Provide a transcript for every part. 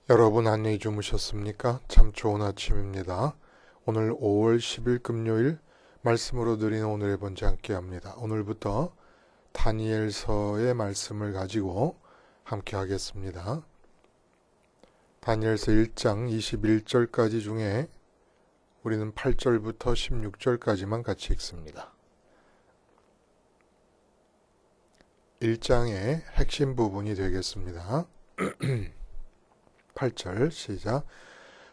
여러분 안녕히 주무셨습니까? 참 좋은 아침입니다. 오늘 5월 10일 금요일 말씀으로 드리는 오늘의 번째 함께 합니다. 오늘부터 다니엘서의 말씀을 가지고 함께 하겠습니다. 다니엘서 1장 21절까지 중에 우리는 8절부터 16절까지만 같이 읽습니다. 1장의 핵심 부분이 되겠습니다. 8절 시작.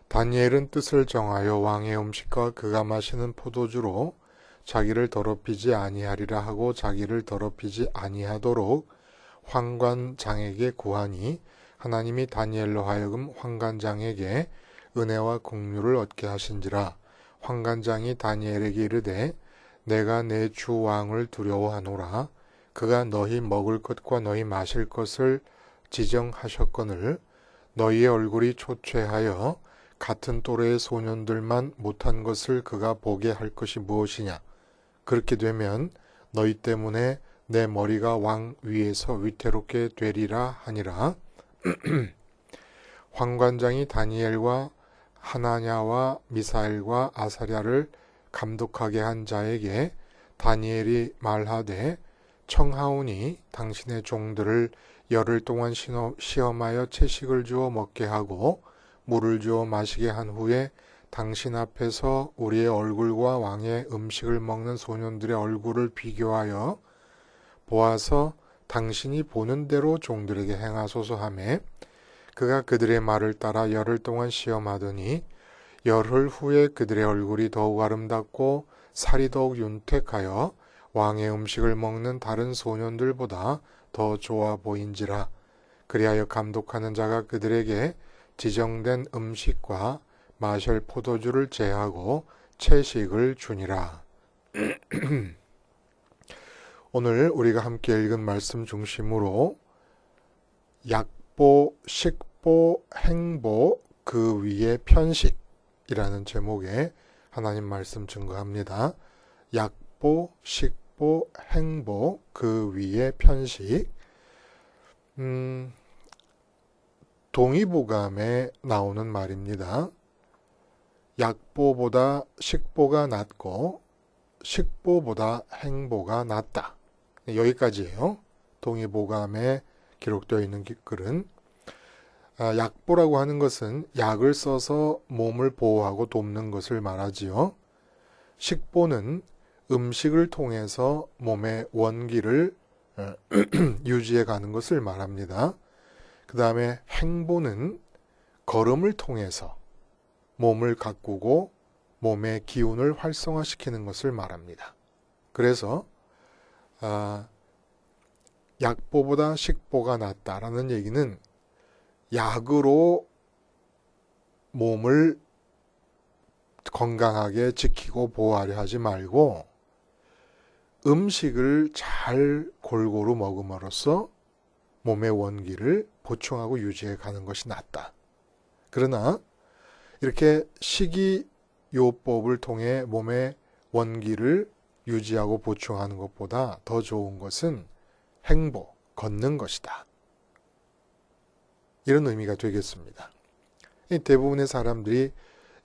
다니엘은 뜻을 정하여 왕의 음식과 그가 마시는 포도주로 자기를 더럽히지 아니하리라 하고 자기를 더럽히지 아니하도록 환관장에게 구하니 하나님이 다니엘로 하여금 환관장에게 은혜와 긍휼을 얻게 하신지라. 환관장이 다니엘에게 이르되 내가 내 주 왕을 두려워하노라. 그가 너희 먹을 것과 너희 마실 것을 지정하셨거늘 너희의 얼굴이 초췌하여 같은 또래의 소년들만 못한 것을 그가 보게 할 것이 무엇이냐. 그렇게 되면 너희 때문에 내 머리가 왕 위에서 위태롭게 되리라 하니라. 환관장이 다니엘과 하나냐와 미사엘과 아사랴를 감독하게 한 자에게 다니엘이 말하되 청하오니 당신의 종들을 열흘 동안 시험하여 채식을 주어 먹게 하고 물을 주어 마시게 한 후에 당신 앞에서 우리의 얼굴과 왕의 음식을 먹는 소년들의 얼굴을 비교하여 보아서 당신이 보는 대로 종들에게 행하소서 하매 그가 그들의 말을 따라 열흘 동안 시험하더니 열흘 후에 그들의 얼굴이 더욱 아름답고 살이 더욱 윤택하여 왕의 음식을 먹는 다른 소년들보다 더 좋아 보인지라. 그리하여 감독하는 자가 그들에게 지정된 음식과 마실 포도주를 제하고 채식을 주니라. 오늘 우리가 함께 읽은 말씀 중심으로 약보, 식보, 행보, 그 위에 편식이라는 제목의 하나님 말씀 증거합니다. 약보, 식보, 행보, 그 위에 편식. 동의보감에 나오는 말입니다. 약보보다 식보가 낫고 식보보다 행보가 낫다. 여기까지예요. 동의보감에 기록되어 있는 글은 약보라고 하는 것은 약을 써서 몸을 보호하고 돕는 것을 말하지요. 식보는 음식을 통해서 몸의 원기를 유지해 가는 것을 말합니다. 그 다음에 행보는 걸음을 통해서 몸을 가꾸고 몸의 기운을 활성화시키는 것을 말합니다. 그래서 약보보다 식보가 낫다라는 얘기는 약으로 몸을 건강하게 지키고 보호하려 하지 말고 음식을 잘 골고루 먹음으로써 몸의 원기를 보충하고 유지해 가는 것이 낫다. 그러나 이렇게 식이요법을 통해 몸의 원기를 유지하고 보충하는 것보다 더 좋은 것은 행보, 걷는 것이다. 이런 의미가 되겠습니다. 대부분의 사람들이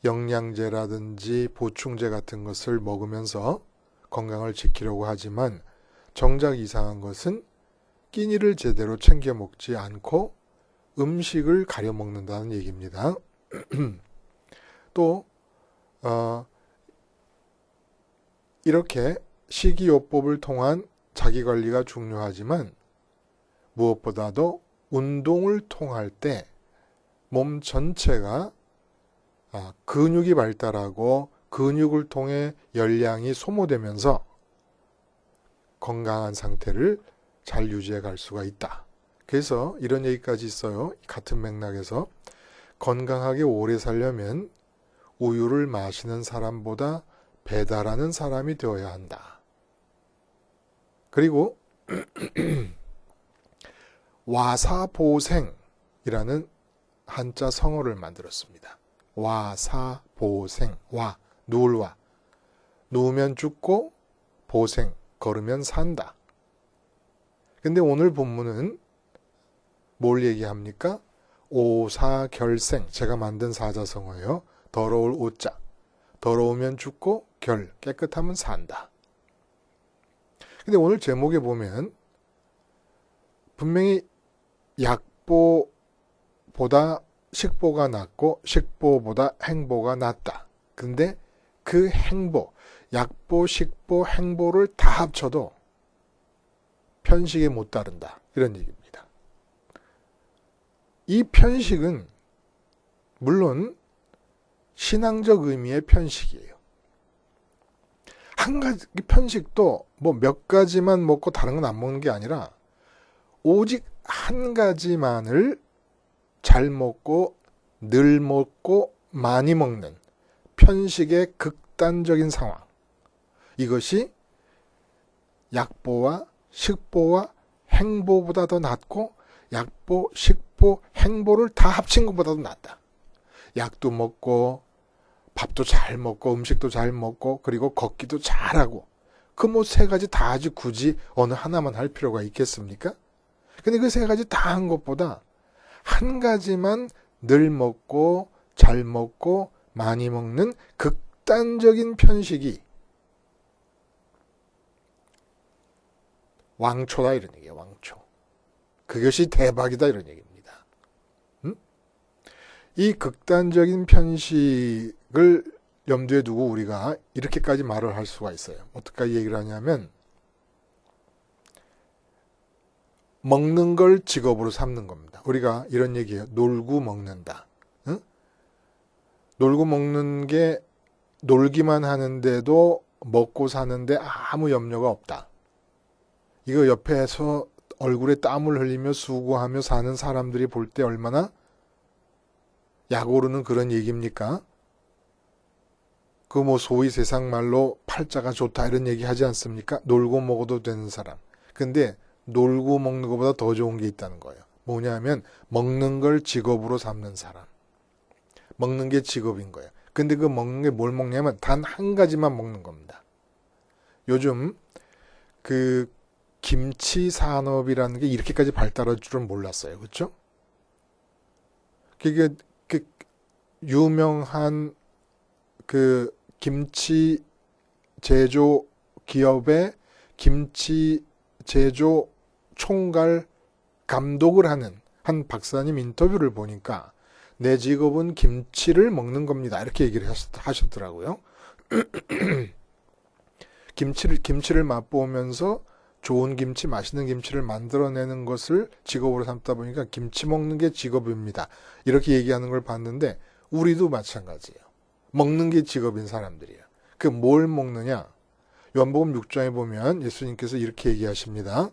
영양제라든지 보충제 같은 것을 먹으면서 건강을 지키려고 하지만 정작 이상한 것은 끼니를 제대로 챙겨 먹지 않고 음식을 가려 먹는다는 얘기입니다. 또 이렇게 식이요법을 통한 자기관리가 중요하지만 무엇보다도 운동을 통할 때 몸 전체가 근육이 발달하고 근육을 통해 열량이 소모되면서 건강한 상태를 잘 유지해 갈 수가 있다. 그래서 이런 얘기까지 있어요. 같은 맥락에서 건강하게 오래 살려면 우유를 마시는 사람보다 배달하는 사람이 되어야 한다. 그리고 와사보생이라는 한자 성어를 만들었습니다. 와사보생, 와, 누울 와. 누우면 죽고 보생, 걸으면 산다. 근데 오늘 본문은 뭘 얘기합니까? 오사결생, 제가 만든 사자성어예요. 더러울 오자, 더러우면 죽고 결, 깨끗하면 산다. 근데 오늘 제목에 보면 분명히 약보보다 식보가 낫고 식보보다 행보가 낫다. 근데 그 행보, 약보, 식보, 행보를 다 합쳐도 편식에 못 따른다. 이런 얘기입니다. 이 편식은 물론 신앙적 의미의 편식이에요. 한 가지 편식도 뭐 몇 가지만 먹고 다른 건 안 먹는 게 아니라 오직 한 가지만을 잘 먹고 늘 먹고 많이 먹는 편식의 극단적인 상황. 이것이 약보와 식보와 행보보다 더 낫고 약보, 식보, 행보를 다 합친 것보다도 낫다. 약도 먹고 밥도 잘 먹고 음식도 잘 먹고 그리고 걷기도 잘하고 그 뭐 세 가지 다 하지 굳이 어느 하나만 할 필요가 있겠습니까? 근데 그 세 가지 다 한 것보다 한 가지만 늘 먹고 잘 먹고 많이 먹는 극단적인 편식이 왕초다 이런 얘기예요. 왕초. 그것이 대박이다 이런 얘기입니다. 이 극단적인 편식을 염두에 두고 우리가 이렇게까지 말을 할 수가 있어요. 어떻게 얘기를 하냐면 먹는 걸 직업으로 삼는 겁니다. 우리가 이런 얘기해요. 놀고 먹는다. 응? 놀고 먹는 게 놀기만 하는데도 먹고 사는데 아무 염려가 없다. 이거 옆에서 얼굴에 땀을 흘리며 수고하며 사는 사람들이 볼 때 얼마나 약 오르는 그런 얘기입니까? 그 뭐 소위 세상 말로 팔자가 좋다 이런 얘기 하지 않습니까? 놀고 먹어도 되는 사람. 근데 놀고 먹는 것보다 더 좋은 게 있다는 거예요. 뭐냐면 먹는 걸 직업으로 삼는 사람. 먹는 게 직업인 거예요. 근데 그 먹는 게 뭘 먹냐면 단 한 가지만 먹는 겁니다. 요즘 그 김치 산업이라는 게 이렇게까지 발달할 줄은 몰랐어요. 그렇죠? 그게 그 유명한 그 김치 제조 기업의 김치 제조 총괄 감독을 하는 한 박사님 인터뷰를 보니까 내 직업은 김치를 먹는 겁니다. 이렇게 얘기를 하셨더라고요. 김치를 맛보면서 좋은 김치, 맛있는 김치를 만들어내는 것을 직업으로 삼다 보니까 김치 먹는 게 직업입니다. 이렇게 얘기하는 걸 봤는데 우리도 마찬가지예요. 먹는 게 직업인 사람들이에요. 그 뭘 먹느냐? 요한복음 6장에 보면 예수님께서 이렇게 얘기하십니다.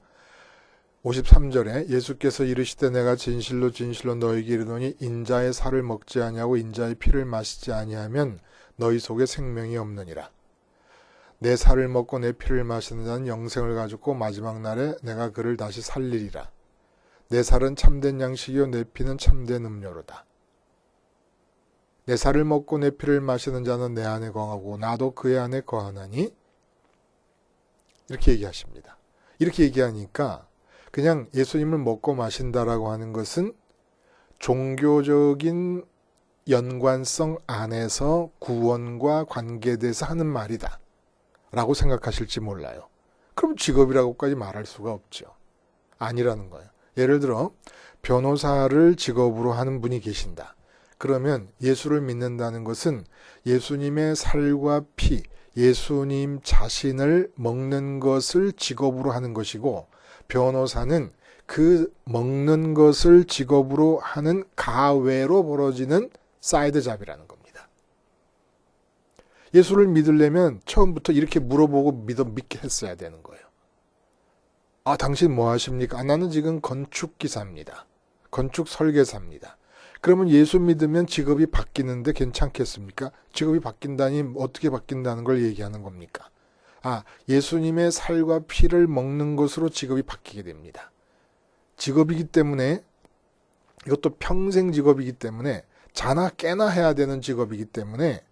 53절에 예수께서 이르시되 내가 진실로 진실로 너희에게 이르노니 인자의 살을 먹지 아니하고 인자의 피를 마시지 아니하면 너희 속에 생명이 없느니라. 내 살을 먹고 내 피를 마시는 자는 영생을 가지고 마지막 날에 내가 그를 다시 살리리라. 내 살은 참된 양식이요 내 피는 참된 음료로다. 내 살을 먹고 내 피를 마시는 자는 내 안에 거하고 나도 그의 안에 거하나니 이렇게 얘기하십니다. 이렇게 얘기하니까 그냥 예수님을 먹고 마신다라고 하는 것은 종교적인 연관성 안에서 구원과 관계돼서 하는 말이다 라고 생각하실지 몰라요. 그럼 직업이라고까지 말할 수가 없죠. 아니라는 거예요. 예를 들어 변호사를 직업으로 하는 분이 계신다. 그러면 예수를 믿는다는 것은 예수님의 살과 피, 예수님 자신을 먹는 것을 직업으로 하는 것이고 변호사는 그 먹는 것을 직업으로 하는 가외로 벌어지는 사이드 잡이라는 겁니다. 예수를 믿으려면 처음부터 이렇게 물어보고 믿게 했어야 되는 거예요. 아, 당신 뭐 하십니까? 아, 나는 지금 건축기사입니다. 건축 설계사입니다. 그러면 예수 믿으면 직업이 바뀌는데 괜찮겠습니까? 직업이 바뀐다니 어떻게 바뀐다는 걸 얘기하는 겁니까? 아, 예수님의 살과 피를 먹는 것으로 직업이 바뀌게 됩니다. 직업이기 때문에 이것도 평생 직업이기 때문에 자나 깨나 해야 되는 직업이기 때문에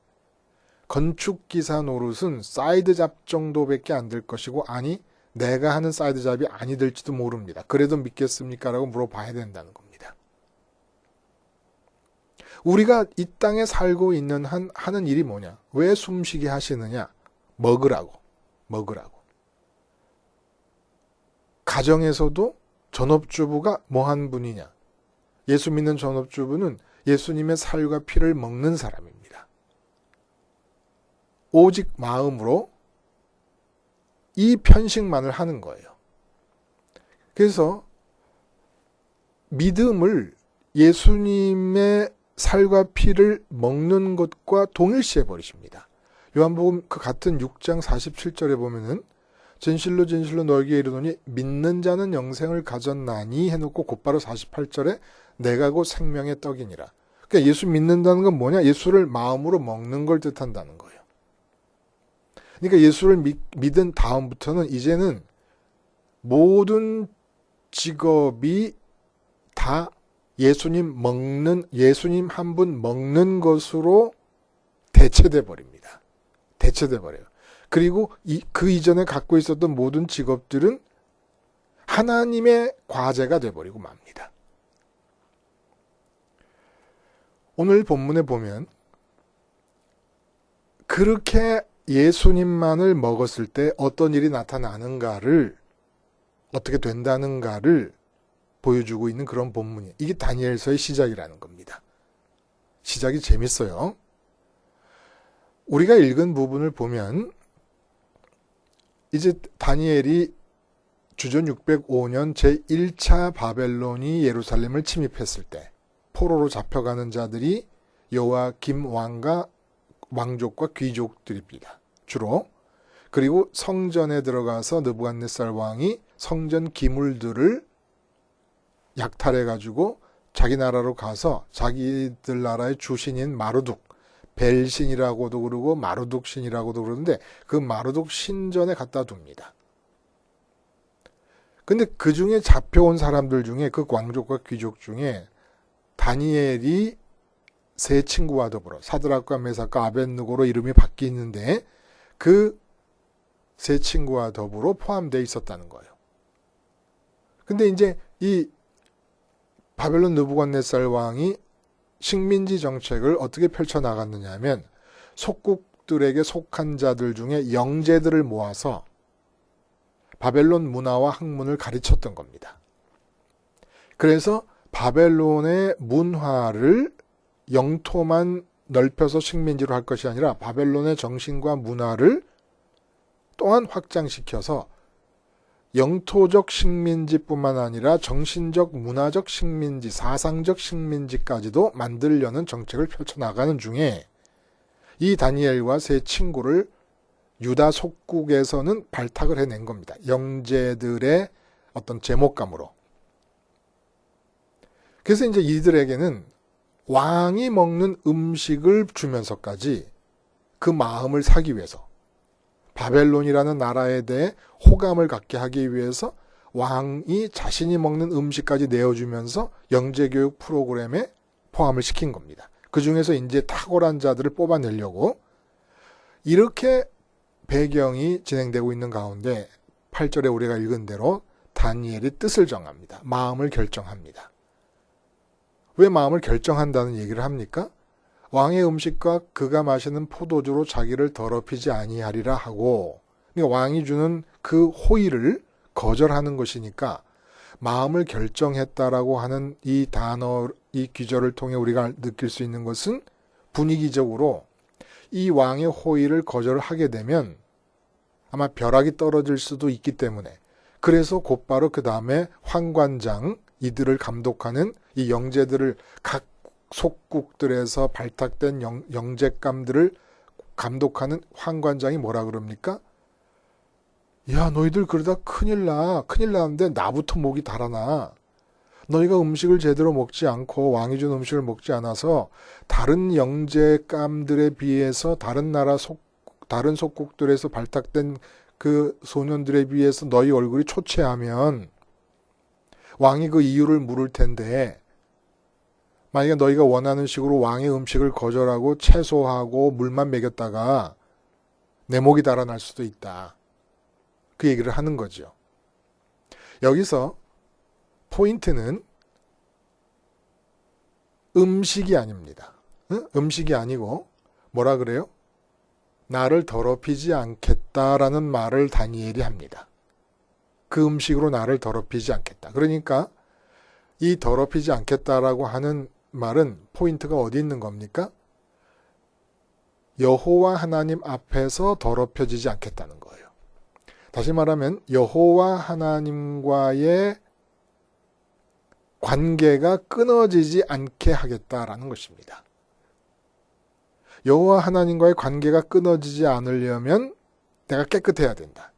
건축기사 노릇은 사이드 잡 정도밖에 안 될 것이고 아니 내가 하는 사이드 잡이 아니 될지도 모릅니다. 그래도 믿겠습니까? 라고 물어봐야 된다는 겁니다. 우리가 이 땅에 살고 있는 한 하는 일이 뭐냐? 왜 숨쉬게 하시느냐? 먹으라고. 가정에서도 전업주부가 뭐한 분이냐? 예수 믿는 전업주부는 예수님의 살과 피를 먹는 사람입니다. 오직 마음으로 이 편식만을 하는 거예요. 그래서 믿음을 예수님의 살과 피를 먹는 것과 동일시해 버리십니다. 요한복음 그 같은 6장 47절에 보면은 진실로 진실로 너에게 이르노니 믿는 자는 영생을 가졌나니 해놓고 곧바로 48절에 내가 곧 생명의 떡이니라. 그러니까 예수 믿는다는 건 뭐냐? 예수를 마음으로 먹는 걸 뜻한다는 거예요. 그러니까 예수를 믿은 다음부터는 이제는 모든 직업이 다 예수님 한 분 먹는 것으로 대체돼 버립니다. 대체돼 버려요. 그리고 그 이전에 갖고 있었던 모든 직업들은 하나님의 과제가 돼 버리고 맙니다. 오늘 본문에 보면 그렇게 예수님만을 먹었을 때 어떤 일이 나타나는가를, 어떻게 된다는가를 보여주고 있는 그런 본문이에요. 이게 다니엘서의 시작이라는 겁니다. 시작이 재밌어요. 우리가 읽은 부분을 보면 이제 다니엘이 주전 605년 제1차 바벨론이 예루살렘을 침입했을 때 포로로 잡혀가는 자들이 여호와김 왕과 왕족과 귀족들입니다. 주로. 그리고 성전에 들어가서 느부갓네살 왕이 성전 기물들을 약탈해가지고 자기 나라로 가서 자기들 나라의 주신인 마르둑, 벨신이라고도 그러고 마르둑 신이라고도 그러는데 그 마르둑 신전에 갖다 둡니다. 근데 그 중에 잡혀온 사람들 중에 그 왕족과 귀족 중에 다니엘이 세 친구와 더불어 사드락과 메삭과 아벳느고로 이름이 바뀌는데 그 세 친구와 더불어 포함되어 있었다는 거예요. 근데 이제 이 바벨론 느부갓네살 왕이 식민지 정책을 어떻게 펼쳐나갔느냐 하면 속국들에게 속한 자들 중에 영재들을 모아서 바벨론 문화와 학문을 가르쳤던 겁니다. 그래서 바벨론의 문화를 영토만 넓혀서 식민지로 할 것이 아니라 바벨론의 정신과 문화를 또한 확장시켜서 영토적 식민지뿐만 아니라 정신적, 문화적 식민지, 사상적 식민지까지도 만들려는 정책을 펼쳐나가는 중에 이 다니엘과 세 친구를 유다 속국에서는 발탁을 해낸 겁니다. 영재들의 어떤 제목감으로. 그래서 이제 이들에게는 왕이 먹는 음식을 주면서까지 그 마음을 사기 위해서 바벨론이라는 나라에 대해 호감을 갖게 하기 위해서 왕이 자신이 먹는 음식까지 내어주면서 영재교육 프로그램에 포함을 시킨 겁니다. 그 중에서 이제 탁월한 자들을 뽑아내려고 이렇게 배경이 진행되고 있는 가운데 8절에 우리가 읽은 대로 다니엘이 뜻을 정합니다. 마음을 결정합니다. 왜 마음을 결정한다는 얘기를 합니까? 왕의 음식과 그가 마시는 포도주로 자기를 더럽히지 아니하리라 하고, 그러니까 왕이 주는 그 호의를 거절하는 것이니까 마음을 결정했다라고 하는 이 단어, 이 귀절을 통해 우리가 느낄 수 있는 것은 분위기적으로 이 왕의 호의를 거절하게 되면 아마 벼락이 떨어질 수도 있기 때문에, 그래서 곧바로 그 다음에 환관장, 이들을 감독하는 이 영재들을 각 속국들에서 발탁된 영재감들을 감독하는 환관장이 뭐라 그럽니까? 야, 너희들 그러다 큰일 나는데 나부터 목이 달아나. 너희가 음식을 제대로 먹지 않고 왕이 준 음식을 먹지 않아서 다른 영재감들에 비해서 다른 속국들에서 발탁된 그 소년들에 비해서 너희 얼굴이 초췌하면 왕이 그 이유를 물을 텐데, 만약에 너희가 원하는 식으로 왕의 음식을 거절하고 채소하고 물만 먹였다가 내 목이 달아날 수도 있다. 그 얘기를 하는 거죠. 여기서 포인트는 음식이 아닙니다. 음식이 아니고 뭐라 그래요? 나를 더럽히지 않겠다라는 말을 다니엘이 합니다. 그 음식으로 나를 더럽히지 않겠다. 그러니까 이 더럽히지 않겠다라고 하는 말은 포인트가 어디 있는 겁니까? 여호와 하나님 앞에서 더럽혀지지 않겠다는 거예요. 다시 말하면 여호와 하나님과의 관계가 끊어지지 않게 하겠다라는 것입니다. 여호와 하나님과의 관계가 끊어지지 않으려면 내가 깨끗해야 된다.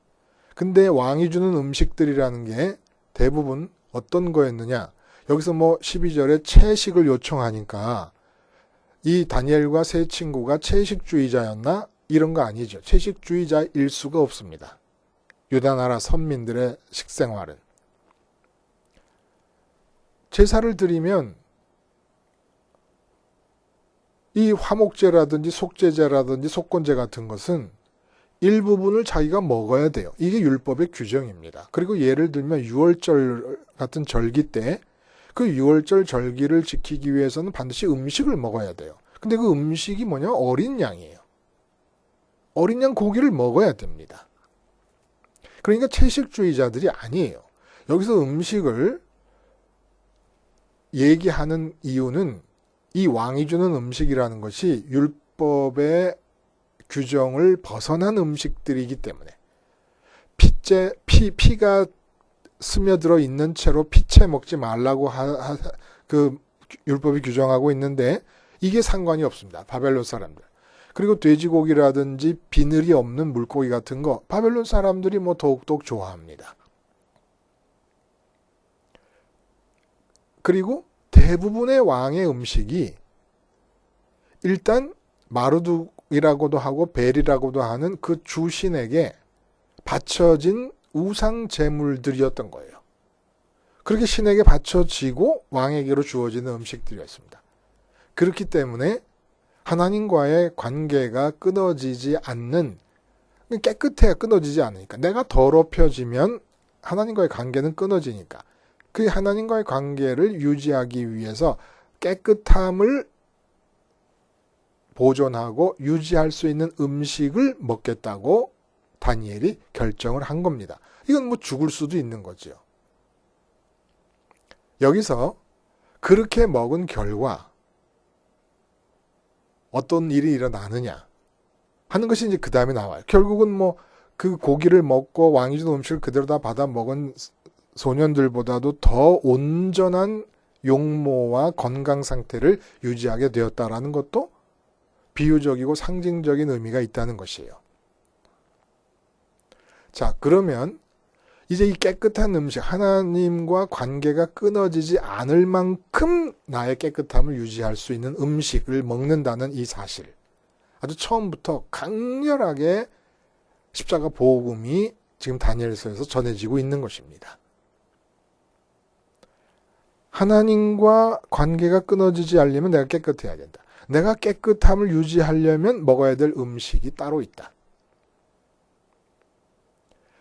근데 왕이 주는 음식들이라는 게 대부분 어떤 거였느냐? 여기서 12절에 채식을 요청하니까 이 다니엘과 세 친구가 채식주의자였나? 이런 거 아니죠. 채식주의자일 수가 없습니다. 유다 나라 선민들의 식생활은. 제사를 드리면 이 화목제라든지 속죄제라든지 속건제 같은 것은 일부분을 자기가 먹어야 돼요. 이게 율법의 규정입니다. 그리고 예를 들면 유월절 같은 절기 때 그 유월절 절기를 지키기 위해서는 반드시 음식을 먹어야 돼요. 근데 그 음식이 뭐냐? 어린 양이에요. 어린 양 고기를 먹어야 됩니다. 그러니까 채식주의자들이 아니에요. 여기서 음식을 얘기하는 이유는 이 왕이 주는 음식이라는 것이 율법의 규정을 벗어난 음식들이기 때문에 피가 스며들어 있는 채로 피채 먹지 말라고 그 율법이 규정하고 있는데 이게 상관이 없습니다. 바벨론 사람들. 그리고 돼지고기라든지 비늘이 없는 물고기 같은 거 바벨론 사람들이 더욱더욱 좋아합니다. 그리고 대부분의 왕의 음식이 일단 마르둑이라고도 하고 벨이라고도 하는 그 주신에게 바쳐진 우상 제물들이었던 거예요. 그렇게 신에게 바쳐지고 왕에게로 주어지는 음식들이었습니다. 그렇기 때문에 하나님과의 관계가 끊어지지 않는, 깨끗해야 끊어지지 않으니까. 내가 더럽혀지면 하나님과의 관계는 끊어지니까. 그 하나님과의 관계를 유지하기 위해서 깨끗함을 보존하고 유지할 수 있는 음식을 먹겠다고 다니엘이 결정을 한 겁니다. 이건 죽을 수도 있는 거죠. 여기서 그렇게 먹은 결과 어떤 일이 일어나느냐 하는 것이 이제 그 다음에 나와요. 결국은 그 고기를 먹고 왕이 준 음식을 그대로 다 받아 먹은 소년들보다도 더 온전한 용모와 건강 상태를 유지하게 되었다라는 것도 비유적이고 상징적인 의미가 있다는 것이에요. 자, 그러면 이제 이 깨끗한 음식, 하나님과 관계가 끊어지지 않을 만큼 나의 깨끗함을 유지할 수 있는 음식을 먹는다는 이 사실. 아주 처음부터 강렬하게 십자가 복음이 지금 다니엘서에서 전해지고 있는 것입니다. 하나님과 관계가 끊어지지 않으려면 내가 깨끗해야 된다. 내가 깨끗함을 유지하려면 먹어야 될 음식이 따로 있다.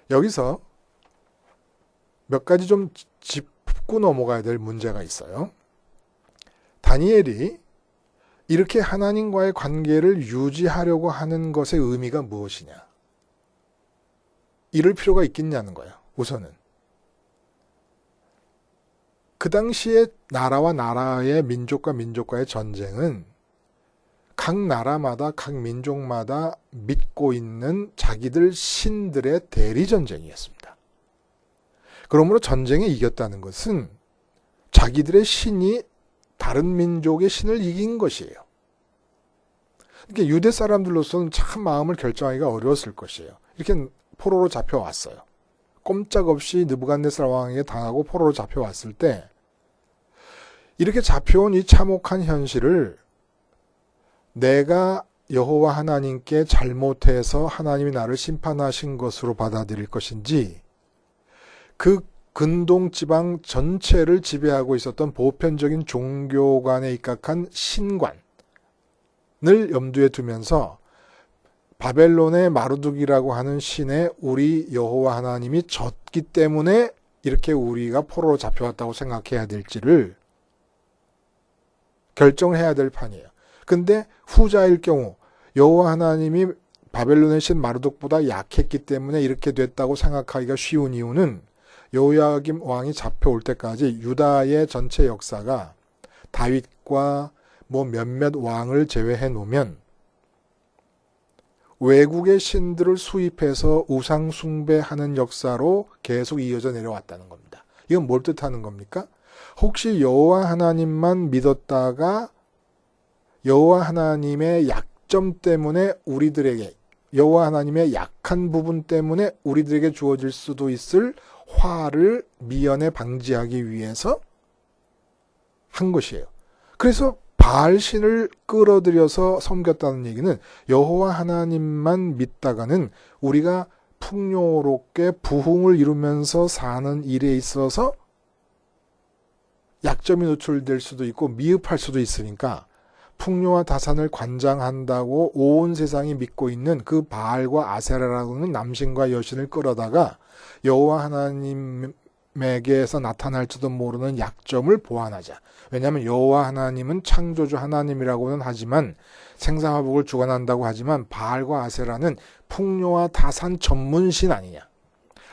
여기서 몇 가지 좀 짚고 넘어가야 될 문제가 있어요. 다니엘이 이렇게 하나님과의 관계를 유지하려고 하는 것의 의미가 무엇이냐? 이럴 필요가 있겠냐는 거예요. 우선은. 그 당시에 나라와 나라의 민족과 민족과의 전쟁은 각 나라마다 각 민족마다 믿고 있는 자기들 신들의 대리전쟁이었습니다. 그러므로 전쟁에 이겼다는 것은 자기들의 신이 다른 민족의 신을 이긴 것이에요. 이렇게 유대 사람들로서는 참 마음을 결정하기가 어려웠을 것이에요. 이렇게 포로로 잡혀왔어요. 꼼짝없이 느부갓네살 왕에게 당하고 포로로 잡혀왔을 때 이렇게 잡혀온 이 참혹한 현실을 내가 여호와 하나님께 잘못해서 하나님이 나를 심판하신 것으로 받아들일 것인지 그 근동 지방 전체를 지배하고 있었던 보편적인 종교관에 입각한 신관을 염두에 두면서 바벨론의 마르둑이라고 하는 신에 우리 여호와 하나님이 졌기 때문에 이렇게 우리가 포로로 잡혀왔다고 생각해야 될지를 결정을 해야 될 판이에요. 근데 후자일 경우 여호와 하나님이 바벨론의 신 마르독보다 약했기 때문에 이렇게 됐다고 생각하기가 쉬운 이유는 여호야김 왕이 잡혀올 때까지 유다의 전체 역사가 다윗과 뭐 몇몇 왕을 제외해 놓으면 외국의 신들을 수입해서 우상 숭배하는 역사로 계속 이어져 내려왔다는 겁니다. 이건 뭘 뜻하는 겁니까? 혹시 여호와 하나님만 믿었다가 여호와 하나님의 약점 때문에 우리들에게 여호와 하나님의 약한 부분 때문에 우리들에게 주어질 수도 있을 화를 미연에 방지하기 위해서 한 것이에요. 그래서 바알신을 끌어들여서 섬겼다는 얘기는 여호와 하나님만 믿다가는 우리가 풍요롭게 부흥을 이루면서 사는 일에 있어서 약점이 노출될 수도 있고 미흡할 수도 있으니까 풍요와 다산을 관장한다고 온 세상이 믿고 있는 그 바알과 아세라라고는 남신과 여신을 끌어다가 여호와 하나님에게서 나타날지도 모르는 약점을 보완하자. 왜냐하면 여호와 하나님은 창조주 하나님이라고는 하지만 생사화복을 주관한다고 하지만 바알과 아세라는 풍요와 다산 전문신 아니냐.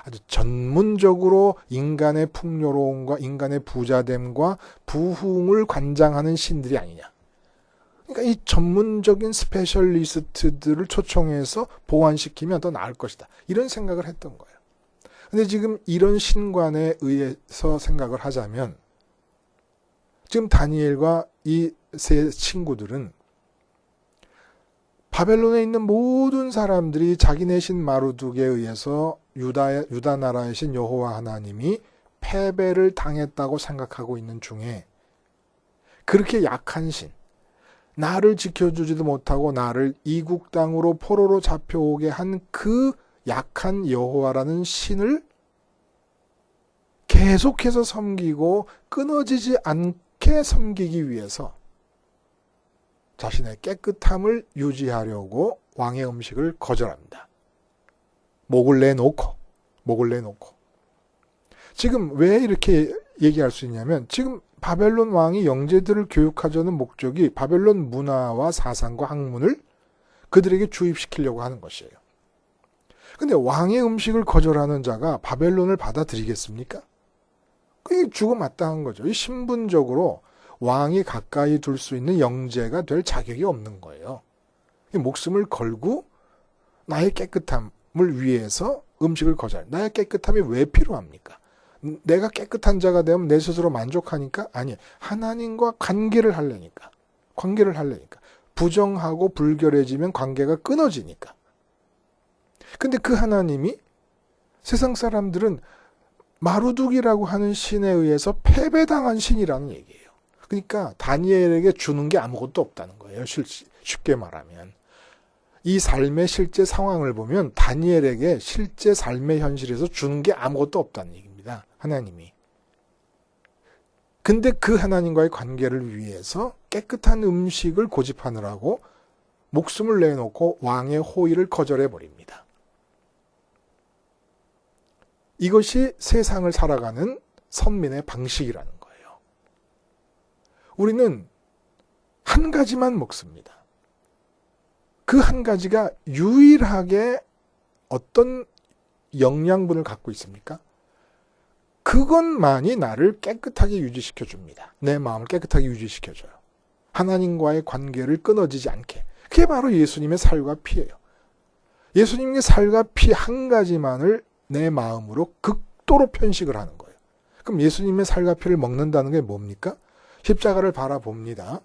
아주 전문적으로 인간의 풍요로움과 인간의 부자됨과 부흥을 관장하는 신들이 아니냐. 그러니까 이 전문적인 스페셜리스트들을 초청해서 보완시키면 더 나을 것이다. 이런 생각을 했던 거예요. 근데 지금 이런 신관에 의해서 생각을 하자면 지금 다니엘과 이 세 친구들은 바벨론에 있는 모든 사람들이 자기네 신 마르둑에 의해서 유다 나라의 신 여호와 하나님이 패배를 당했다고 생각하고 있는 중에 그렇게 약한 신, 나를 지켜주지도 못하고 나를 이국 땅으로 포로로 잡혀오게 한 그 약한 여호와라는 신을 계속해서 섬기고 끊어지지 않게 섬기기 위해서 자신의 깨끗함을 유지하려고 왕의 음식을 거절합니다. 목을 내놓고. 지금 왜 이렇게 얘기할 수 있냐면 지금 바벨론 왕이 영재들을 교육하자는 목적이 바벨론 문화와 사상과 학문을 그들에게 주입시키려고 하는 것이에요. 근데 왕의 음식을 거절하는 자가 바벨론을 받아들이겠습니까? 그게 죽어마땅한 거죠. 이 신분적으로 왕이 가까이 둘 수 있는 영재가 될 자격이 없는 거예요. 목숨을 걸고 나의 깨끗함을 위해서 음식을 거절. 나의 깨끗함이 왜 필요합니까? 내가 깨끗한 자가 되면 내 스스로 만족하니까? 아니, 하나님과 관계를 하려니까. 부정하고 불결해지면 관계가 끊어지니까. 근데 그 하나님이 세상 사람들은 마루둑이라고 하는 신에 의해서 패배당한 신이라는 얘기예요. 그러니까 다니엘에게 주는 게 아무것도 없다는 거예요. 쉽게 말하면. 이 삶의 실제 상황을 보면 다니엘에게 실제 삶의 현실에서 주는 게 아무것도 없다는 얘기입니다. 하나님이. 근데 그 하나님과의 관계를 위해서 깨끗한 음식을 고집하느라고 목숨을 내놓고 왕의 호의를 거절해버립니다. 이것이 세상을 살아가는 선민의 방식이라는 거예요. 우리는 한 가지만 먹습니다. 그 한 가지가 유일하게 어떤 영양분을 갖고 있습니까? 그것만이 나를 깨끗하게 유지시켜 줍니다. 내 마음을 깨끗하게 유지시켜 줘요. 하나님과의 관계를 끊어지지 않게. 그게 바로 예수님의 살과 피예요. 예수님의 살과 피 한 가지만을 내 마음으로 극도로 편식을 하는 거예요. 그럼 예수님의 살과 피를 먹는다는 게 뭡니까? 십자가를 바라봅니다.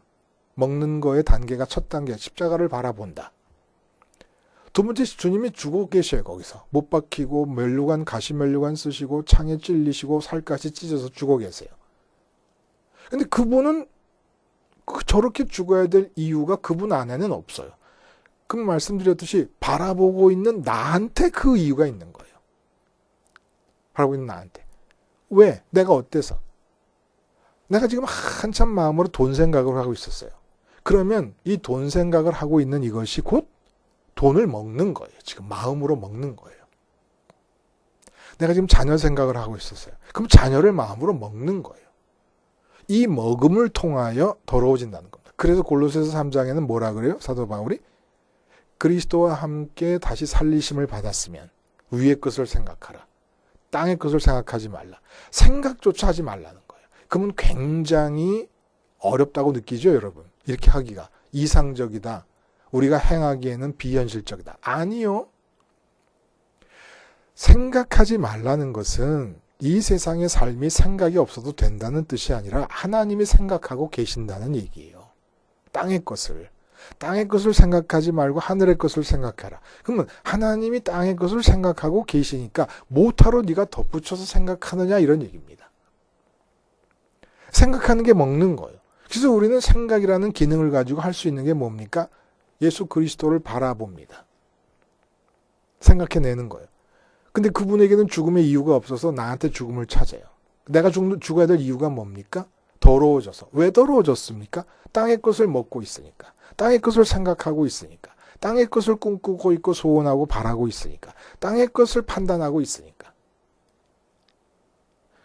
먹는 거의 단계가 첫 단계, 십자가를 바라본다. 두 번째, 주님이 죽어 계셔요. 거기서 못 박히고 가시면류관 쓰시고 창에 찔리시고 살갗이 찢어서 죽어 계세요. 근데 그분은 저렇게 죽어야 될 이유가 그분 안에는 없어요. 그럼 말씀드렸듯이 바라보고 있는 나한테 그 이유가 있는 거예요. 바라보고 있는 나한테. 왜? 내가 어때서? 내가 지금 한참 마음으로 돈 생각을 하고 있었어요. 그러면 이 돈 생각을 하고 있는 이것이 곧 돈을 먹는 거예요. 지금 마음으로 먹는 거예요. 내가 지금 자녀 생각을 하고 있었어요. 그럼 자녀를 마음으로 먹는 거예요. 이 먹음을 통하여 더러워진다는 겁니다. 그래서 골로새서 3장에는 뭐라 그래요? 사도 바울이 그리스도와 함께 다시 살리심을 받았으면 위의 것을 생각하라. 땅의 것을 생각하지 말라. 생각조차 하지 말라는 거예요. 그러면 굉장히 어렵다고 느끼죠, 여러분? 이렇게 하기가 이상적이다. 우리가 행하기에는 비현실적이다. 아니요. 생각하지 말라는 것은 이 세상의 삶이 생각이 없어도 된다는 뜻이 아니라 하나님이 생각하고 계신다는 얘기예요. 땅의 것을 생각하지 말고 하늘의 것을 생각하라. 그러면 하나님이 땅의 것을 생각하고 계시니까 못하러 네가 덧붙여서 생각하느냐 이런 얘기입니다. 생각하는 게 먹는 거예요. 그래서 우리는 생각이라는 기능을 가지고 할 수 있는 게 뭡니까? 예수 그리스도를 바라봅니다. 생각해내는 거예요. 근데 그분에게는 죽음의 이유가 없어서 나한테 죽음을 찾아요. 내가 죽어야 될 이유가 뭡니까? 더러워져서. 왜 더러워졌습니까? 땅의 것을 먹고 있으니까. 땅의 것을 생각하고 있으니까. 땅의 것을 꿈꾸고 있고 소원하고 바라고 있으니까. 땅의 것을 판단하고 있으니까.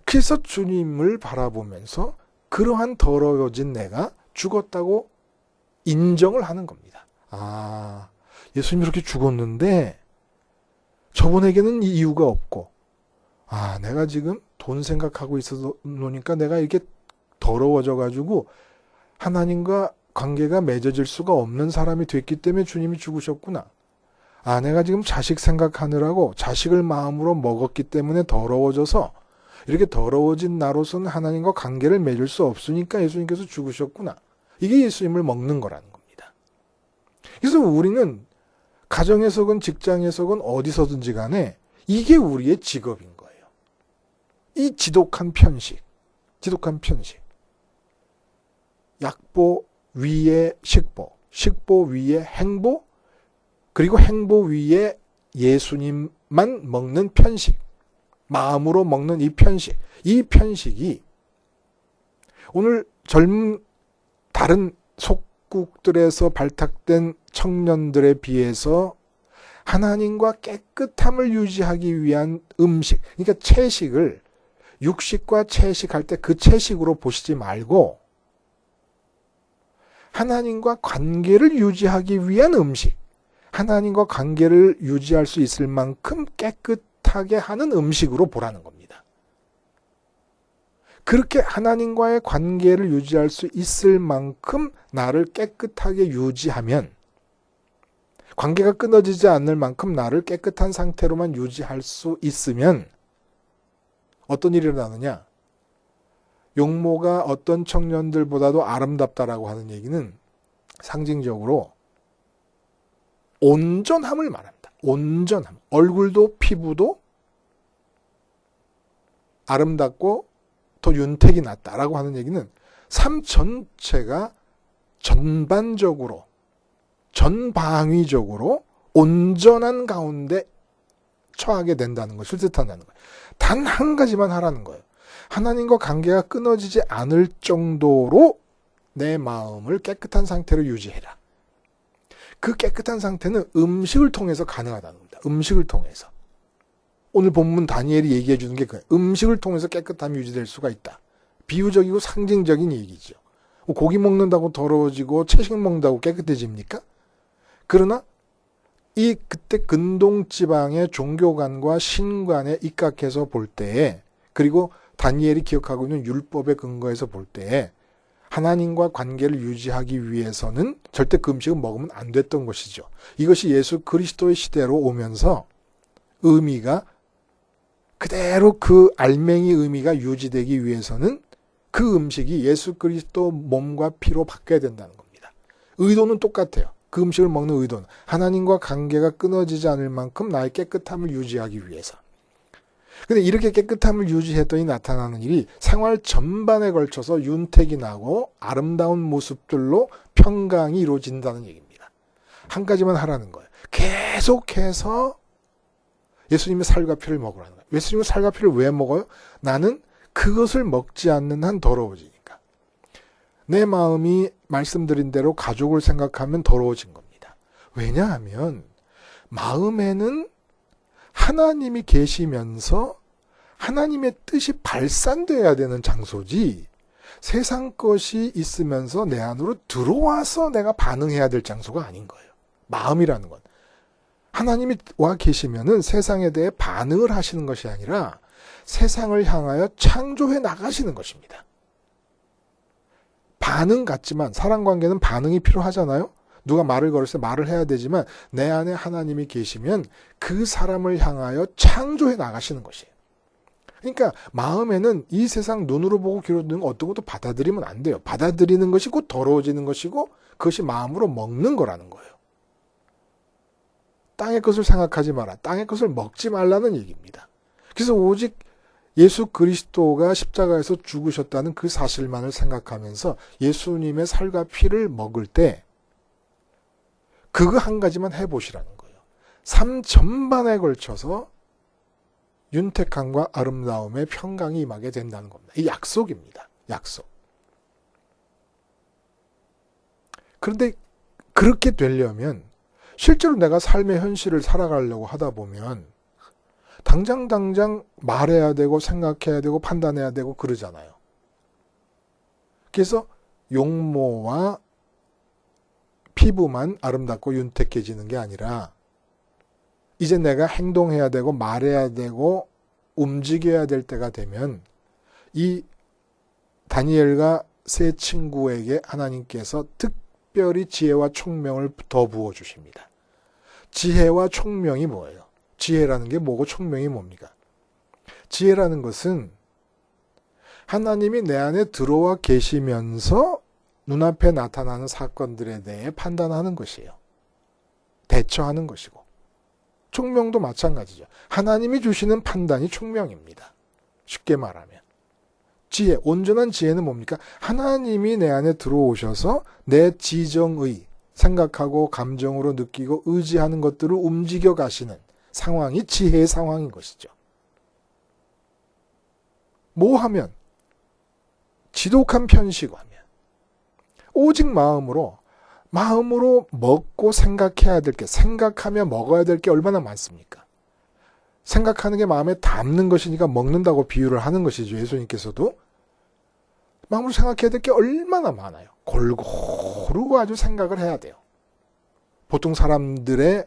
그래서 주님을 바라보면서 그러한 더러워진 내가 죽었다고 인정을 하는 겁니다. 아, 예수님이 이렇게 죽었는데 저분에게는 이유가 없고, 아, 내가 지금 돈 생각하고 있어 놓으니까 내가 이렇게 더러워져가지고 하나님과 관계가 맺어질 수가 없는 사람이 됐기 때문에 주님이 죽으셨구나. 아, 내가 지금 자식 생각하느라고 자식을 마음으로 먹었기 때문에 더러워져서 이렇게 더러워진 나로서는 하나님과 관계를 맺을 수 없으니까 예수님께서 죽으셨구나. 이게 예수님을 먹는 거라는 겁니다. 그래서 우리는 가정에서건 직장에서건 어디서든지 간에 이게 우리의 직업인 거예요. 이 지독한 편식. 약보 위에 식보, 식보 위에 행보, 그리고 행보 위에 예수님만 먹는 편식. 마음으로 먹는 이 편식. 이 편식이 오늘 다른 속국들에서 발탁된 청년들에 비해서 하나님과 깨끗함을 유지하기 위한 음식, 그러니까 채식을 육식과 채식할 때 그 채식으로 보시지 말고 하나님과 관계를 유지하기 위한 음식, 하나님과 관계를 유지할 수 있을 만큼 깨끗하게 하는 음식으로 보라는 겁니다. 그렇게 하나님과의 관계를 유지할 수 있을 만큼 나를 깨끗하게 유지하면, 관계가 끊어지지 않을 만큼 나를 깨끗한 상태로만 유지할 수 있으면 어떤 일이 일어나느냐? 용모가 어떤 청년들보다도 아름답다라고 하는 얘기는 상징적으로 온전함을 말합니다. 온전함. 얼굴도 피부도 아름답고 더 윤택이 낫다라고 하는 얘기는 삶 전체가 전반적으로, 전방위적으로 온전한 가운데 처하게 된다는 것을 뜻한다는 거예요. 단 한 가지만 하라는 거예요. 하나님과 관계가 끊어지지 않을 정도로 내 마음을 깨끗한 상태로 유지해라. 그 깨끗한 상태는 음식을 통해서 가능하다는 겁니다. 음식을 통해서. 오늘 본문 다니엘이 얘기해 주는 게 그거예요. 음식을 통해서 깨끗함이 유지될 수가 있다. 비유적이고 상징적인 얘기죠. 고기 먹는다고 더러워지고 채식 먹는다고 깨끗해집니까? 그러나 그때 근동지방의 종교관과 신관에 입각해서 볼 때에, 그리고 다니엘이 기억하고 있는 율법의 근거에서 볼 때에 하나님과 관계를 유지하기 위해서는 절대 그 음식은 먹으면 안 됐던 것이죠. 이것이 예수 그리스도의 시대로 오면서 의미가 그대로 그 알맹이 의미가 유지되기 위해서는 그 음식이 예수 그리스도 몸과 피로 바뀌어야 된다는 겁니다. 의도는 똑같아요. 그 음식을 먹는 의도는 하나님과 관계가 끊어지지 않을 만큼 나의 깨끗함을 유지하기 위해서. 근데 이렇게 깨끗함을 유지했더니 나타나는 일이 생활 전반에 걸쳐서 윤택이 나고 아름다운 모습들로 평강이 이루어진다는 얘기입니다. 한 가지만 하라는 거예요. 계속해서 예수님의 살과 피를 먹으라는 거예요. 예수님의 살과 피를 왜 먹어요? 나는 그것을 먹지 않는 한 더러워지니까. 내 마음이 말씀드린 대로 가족을 생각하면 더러워진 겁니다. 왜냐하면 마음에는 하나님이 계시면서 하나님의 뜻이 발산돼야 되는 장소지, 세상 것이 있으면서 내 안으로 들어와서 내가 반응해야 될 장소가 아닌 거예요. 마음이라는 건. 하나님이 와 계시면은 세상에 대해 반응을 하시는 것이 아니라 세상을 향하여 창조해 나가시는 것입니다. 반응 같지만 사람 관계는 반응이 필요하잖아요. 누가 말을 걸을 때 말을 해야 되지만 내 안에 하나님이 계시면 그 사람을 향하여 창조해 나가시는 것이에요. 그러니까 마음에는 이 세상 눈으로 보고 귀로 듣는 어떤 것도 받아들이면 안 돼요. 받아들이는 것이 곧 더러워지는 것이고 그것이 마음으로 먹는 거라는 거예요. 땅의 것을 생각하지 마라. 땅의 것을 먹지 말라는 얘기입니다. 그래서 오직 예수 그리스도가 십자가에서 죽으셨다는 그 사실만을 생각하면서 예수님의 살과 피를 먹을 때 그거 한 가지만 해보시라는 거예요. 삶 전반에 걸쳐서 윤택함과 아름다움의 평강이 임하게 된다는 겁니다. 이 약속입니다. 약속. 그런데 그렇게 되려면 실제로 내가 삶의 현실을 살아가려고 하다 보면 당장 말해야 되고 생각해야 되고 판단해야 되고 그러잖아요. 그래서 용모와 피부만 아름답고 윤택해지는 게 아니라 이제 내가 행동해야 되고 말해야 되고 움직여야 될 때가 되면 이 다니엘과 세 친구에게 하나님께서 특별히 지혜와 총명을 더 부어주십니다. 지혜와 총명이 뭐예요? 지혜라는 게 뭐고 총명이 뭡니까? 지혜라는 것은 하나님이 내 안에 들어와 계시면서 눈앞에 나타나는 사건들에 대해 판단하는 것이에요. 대처하는 것이고. 총명도 마찬가지죠. 하나님이 주시는 판단이 총명입니다. 쉽게 말하면. 지혜, 온전한 지혜는 뭡니까? 하나님이 내 안에 들어오셔서 내 지정의, 생각하고 감정으로 느끼고 의지하는 것들을 움직여 가시는 상황이 지혜의 상황인 것이죠. 뭐 하면? 지독한 편식하면. 오직 마음으로 먹고 생각해야 될 게, 생각하며 먹어야 될 게 얼마나 많습니까? 생각하는 게 마음에 담는 것이니까 먹는다고 비유를 하는 것이죠. 예수님께서도. 마음으로 생각해야 될 게 얼마나 많아요. 골고루 아주 생각을 해야 돼요. 보통 사람들의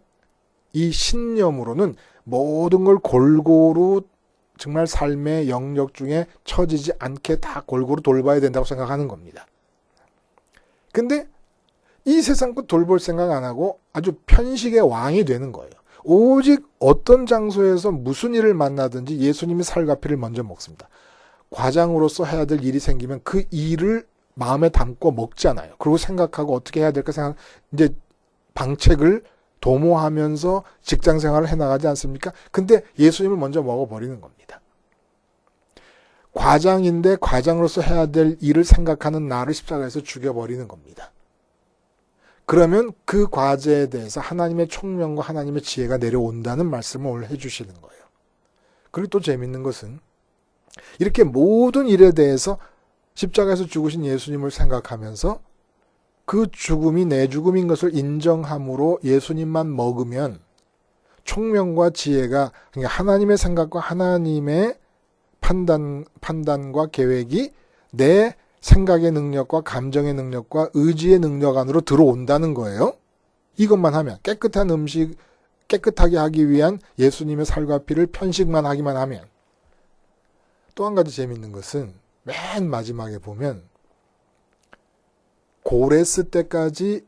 이 신념으로는 모든 걸 골고루 정말 삶의 영역 중에 처지지 않게 다 골고루 돌봐야 된다고 생각하는 겁니다. 근데 이 세상 것 돌볼 생각 안 하고 아주 편식의 왕이 되는 거예요. 오직 어떤 장소에서 무슨 일을 만나든지 예수님의 살과 피를 먼저 먹습니다. 과장으로서 해야 될 일이 생기면 그 일을 마음에 담고 먹잖아요. 그리고 생각하고 어떻게 해야 될까 생각, 이제 방책을 도모하면서 직장 생활을 해나가지 않습니까? 근데 예수님을 먼저 먹어버리는 겁니다. 과장인데 과장으로서 해야 될 일을 생각하는 나를 십자가에서 죽여버리는 겁니다. 그러면 그 과제에 대해서 하나님의 총명과 하나님의 지혜가 내려온다는 말씀을 오늘 해주시는 거예요. 그리고 또 재밌는 것은 이렇게 모든 일에 대해서 십자가에서 죽으신 예수님을 생각하면서 그 죽음이 내 죽음인 것을 인정함으로 예수님만 먹으면 총명과 지혜가, 그러니까 하나님의 생각과 하나님의 판단과 계획이 내 생각의 능력과 감정의 능력과 의지의 능력 안으로 들어온다는 거예요. 이것만 하면, 깨끗한 음식, 깨끗하게 하기 위한 예수님의 살과 피를 편식만 하기만 하면. 또 한 가지 재밌는 것은 맨 마지막에 보면 고레스 때까지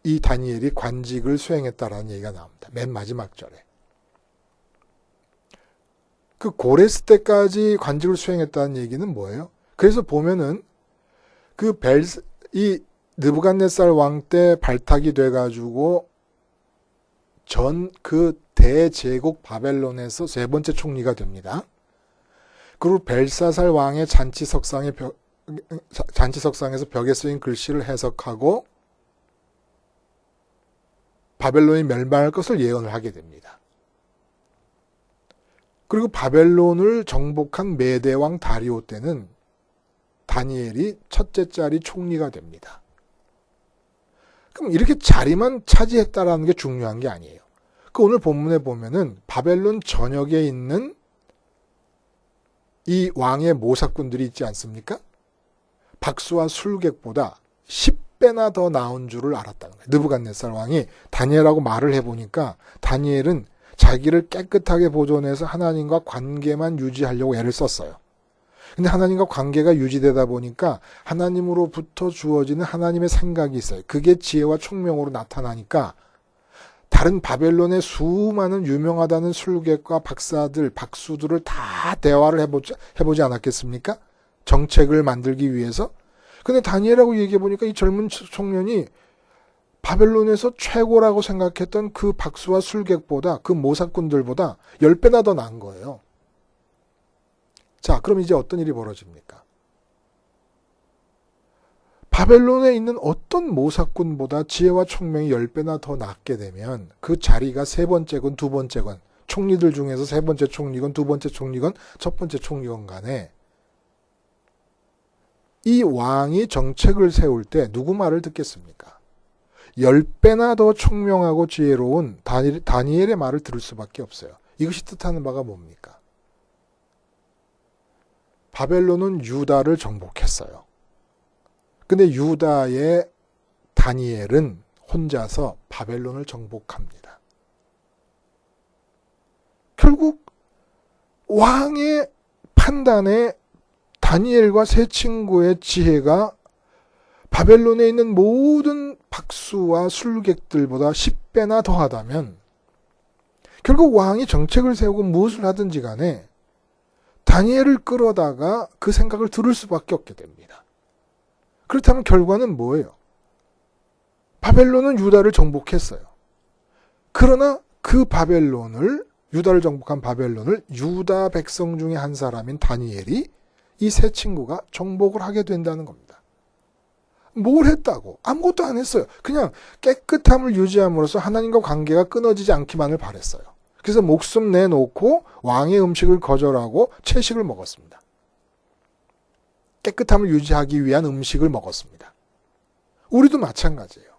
이 다니엘이 관직을 수행했다라는 얘기가 나옵니다. 맨 마지막 절에. 그 고레스 때까지 관직을 수행했다는 얘기는 뭐예요? 그래서 보면은 이 느부갓네살 왕 때 발탁이 돼가지고 그 대제국 바벨론에서 세 번째 총리가 됩니다. 그리고 벨사살 왕의 잔치석상에서 벽에 쓰인 글씨를 해석하고 바벨론이 멸망할 것을 예언을 하게 됩니다. 그리고 바벨론을 정복한 메대왕 다리오 때는 다니엘이 첫째 자리 총리가 됩니다. 그럼 이렇게 자리만 차지했다라는 게 중요한 게 아니에요. 그 오늘 본문에 보면은 바벨론 전역에 있는 이 왕의 모사꾼들이 있지 않습니까? 박수와 술객보다 10배나 더 나은 줄을 알았다는 거예요. 느부갓네살 왕이 다니엘하고 말을 해보니까 다니엘은 자기를 깨끗하게 보존해서 하나님과 관계만 유지하려고 애를 썼어요. 근데 하나님과 관계가 유지되다 보니까 하나님으로부터 주어지는 하나님의 생각이 있어요. 그게 지혜와 총명으로 나타나니까 다른 바벨론의 수많은 유명하다는 술객과 박사들, 박수들을 다 대화를 해보지 않았겠습니까? 정책을 만들기 위해서. 근데 다니엘하고 얘기해보니까 이 젊은 청년이 바벨론에서 최고라고 생각했던 그 박수와 술객보다, 그 모사꾼들보다 10배나 더 나은 거예요. 자, 그럼 이제 어떤 일이 벌어집니까? 바벨론에 있는 어떤 모사꾼보다 지혜와 총명이 10배나 더 낫게 되면 그 자리가 세 번째건 두 번째건, 총리들 중에서 세 번째 총리건 두 번째 총리건 첫 번째 총리건 간에 이 왕이 정책을 세울 때 누구 말을 듣겠습니까? 10배나 더 총명하고 지혜로운 다니엘의 말을 들을 수밖에 없어요. 이것이 뜻하는 바가 뭡니까? 바벨론은 유다를 정복했어요. 근데 유다의 다니엘은 혼자서 바벨론을 정복합니다. 결국 왕의 판단에 다니엘과 세 친구의 지혜가 바벨론에 있는 모든 박수와 술객들보다 10배나 더하다면 결국 왕이 정책을 세우고 무엇을 하든지 간에 다니엘을 끌어다가 그 생각을 들을 수밖에 없게 됩니다. 그렇다면 결과는 뭐예요? 바벨론은 유다를 정복했어요. 그러나 그 유다를 정복한 바벨론을 유다 백성 중에 한 사람인 다니엘이 이 세 친구가 정복을 하게 된다는 겁니다. 뭘 했다고? 아무것도 안 했어요. 그냥 깨끗함을 유지함으로써 하나님과 관계가 끊어지지 않기만을 바랬어요. 그래서 목숨 내놓고 왕의 음식을 거절하고 채식을 먹었습니다. 깨끗함을 유지하기 위한 음식을 먹었습니다. 우리도 마찬가지예요.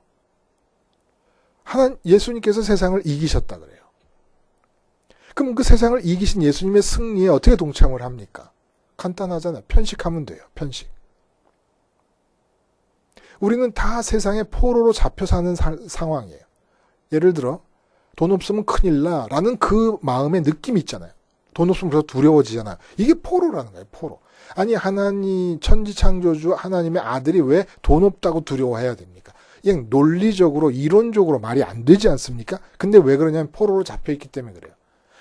예수님께서 세상을 이기셨다 그래요. 그럼 그 세상을 이기신 예수님의 승리에 어떻게 동참을 합니까? 간단하잖아요. 편식하면 돼요. 편식. 우리는 다 세상의 포로로 잡혀 사는 상황이에요. 예를 들어 돈 없으면 큰일 나라는 그 마음의 느낌이 있잖아요. 돈 없으면 그래서 두려워지잖아요. 이게 포로라는 거예요. 포로. 아니 하나님 천지창조주 하나님의 아들이 왜 돈 없다고 두려워해야 됩니까? 그냥 논리적으로 이론적으로 말이 안 되지 않습니까? 근데 왜 그러냐면 포로로 잡혀있기 때문에 그래요.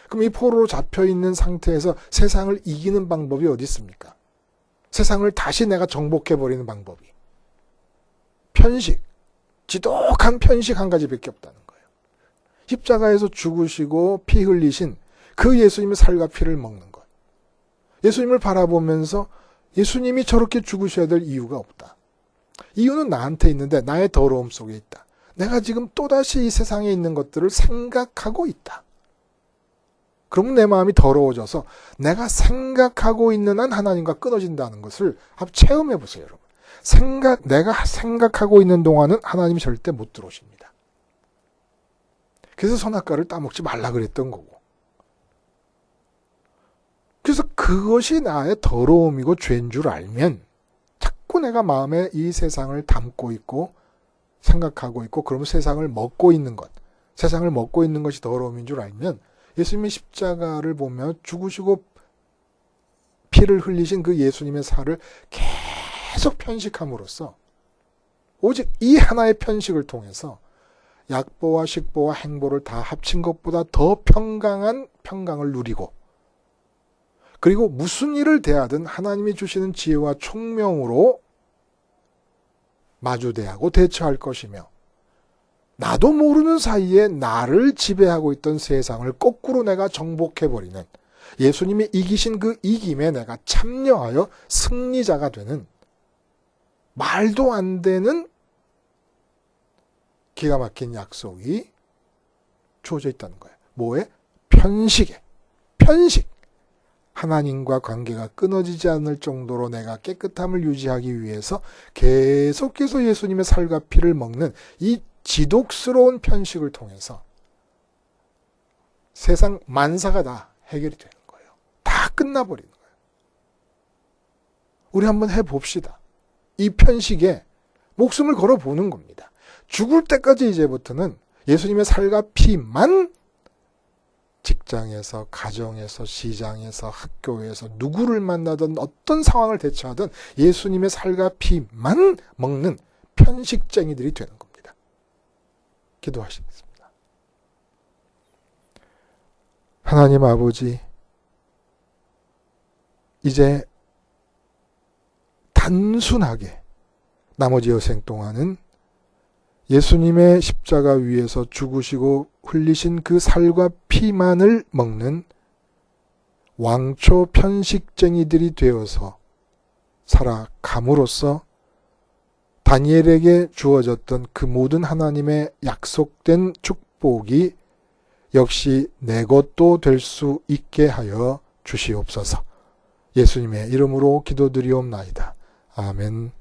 그럼 이 포로로 잡혀있는 상태에서 세상을 이기는 방법이 어디 있습니까? 세상을 다시 내가 정복해버리는 방법이. 편식. 지독한 편식 한 가지밖에 없다는 거예요. 십자가에서 죽으시고 피 흘리신 그 예수님의 살과 피를 먹는 것. 예수님을 바라보면서 예수님이 저렇게 죽으셔야 될 이유가 없다. 이유는 나한테 있는데 나의 더러움 속에 있다. 내가 지금 또다시 이 세상에 있는 것들을 생각하고 있다. 그러면 내 마음이 더러워져서 내가 생각하고 있는 한 하나님과 끊어진다는 것을 한번 체험해 보세요, 여러분. 내가 생각하고 있는 동안은 하나님이 절대 못 들어오십니다. 그래서 선악과를 따먹지 말라 그랬던 거고. 그래서 그것이 나의 더러움이고 죄인 줄 알면 자꾸 내가 마음에 이 세상을 담고 있고 생각하고 있고 그러면 세상을 먹고 있는 것이 더러움인 줄 알면 예수님의 십자가를 보며 죽으시고 피를 흘리신 그 예수님의 살을 계속 편식함으로써 오직 이 하나의 편식을 통해서 약보와 식보와 행보를 다 합친 것보다 더 평강을 누리고 그리고 무슨 일을 대하든 하나님이 주시는 지혜와 총명으로 마주대하고 대처할 것이며 나도 모르는 사이에 나를 지배하고 있던 세상을 거꾸로 내가 정복해버리는 예수님이 이기신 그 이김에 내가 참여하여 승리자가 되는 말도 안 되는 기가 막힌 약속이 주어져 있다는 거예요. 뭐에? 편식에. 편식. 하나님과 관계가 끊어지지 않을 정도로 내가 깨끗함을 유지하기 위해서 계속해서 예수님의 살과 피를 먹는 이 지독스러운 편식을 통해서 세상 만사가 다 해결이 되는 거예요. 다 끝나버리는 거예요. 우리 한번 해봅시다. 이 편식에 목숨을 걸어보는 겁니다. 죽을 때까지 이제부터는 예수님의 살과 피만 직장에서, 가정에서, 시장에서, 학교에서 누구를 만나든 어떤 상황을 대처하든 예수님의 살과 피만 먹는 편식쟁이들이 되는 겁니다. 기도하시겠습니다. 하나님 아버지, 이제 단순하게 나머지 여생 동안은 예수님의 십자가 위에서 죽으시고 흘리신 그 살과 피만을 먹는 왕초 편식쟁이들이 되어서 살아감으로써 다니엘에게 주어졌던 그 모든 하나님의 약속된 축복이 역시 내 것도 될 수 있게 하여 주시옵소서. 예수님의 이름으로 기도드리옵나이다. 아멘.